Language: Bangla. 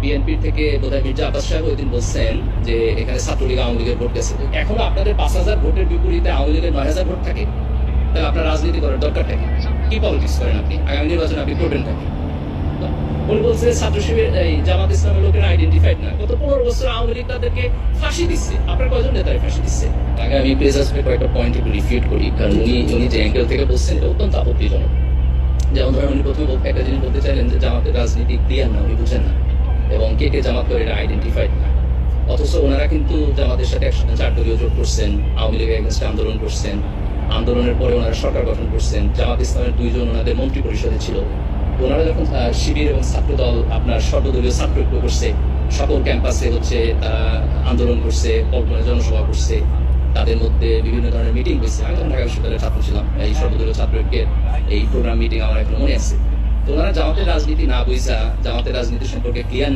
বিএনপি থেকে বোধহয় মির্জা আব্বাস সাহেব ওই দিন বলছেন যে এখানে ছাত্রলীগ আওয়ামী লীগের ভোট গেছে। এখনো আপনাদের 5,000 ভোটের বিপরীতে আওয়ামী লীগের 9,000 ভোট থাকে, তাহলে আপনার রাজনীতি করার দরকারটা কি পলিটিক্স করেন আপনি? আগামী নির্বাচনে আপনি করবেন নাকি? উনি বলছে ছাত্র শিবির এই জামাত ইসলামের লোকেরা আইডেন্টিফাইড না। গত 15 বছর আওয়ামী লীগ তাদেরকে ফাঁসি দিচ্ছে। আপনার কয়জন নেতারে ফাঁসি দিচ্ছে? আগে আমি প্রেজাসকে কয়েকটা পয়েন্ট একটু রিফিউট করি, কারণ উনি যে অ্যাঙ্গেল থেকে বলছেন এটা অত্যন্ত আপত্তিজনক। যেমন ধরেন উনি প্রথমে একটা জিনিস বলতে চাইলেন যে জামাতের রাজনীতি ক্লিয়ার না, উনি বুঝেন না, এবং কে কে জামাত করে এটা আইডেন্টিফাইড না। অথচ ওনারা কিন্তু জামাতের সাথে একসাথে 4 দলীয় জোট করছেন, আওয়ামী লীগের এগেনস্টে আন্দোলন করছেন, আন্দোলনের পরে ওনারা সরকার গঠন করছেন। জামাত ইসলামের 2 জন ওনাদের মন্ত্রী পরিষদে ছিল। ওনারা যখন শিবির এবং ছাত্র দল আপনার সর্বদলীয় ছাত্র ঐক্য করছে, সকল ক্যাম্পাসে হচ্ছে তারা আন্দোলন করছে, পল্টনে জনসভা করছে, তাদের মধ্যে বিভিন্ন ধরনের মিটিং হয়েছে। আমি তখন ঢাকা বিশ্ববিদ্যালয়ের ছাত্র ছিলাম, এই সর্বদলীয় ছাত্র ঐক্যের এই প্রোগ্রাম মিটিং আমার এখনো মনে আছে। তো ওনারা জামাতের রাজনীতি না বুঝা, জামাতের রাজনীতি সম্পর্কে ক্লিয়ার না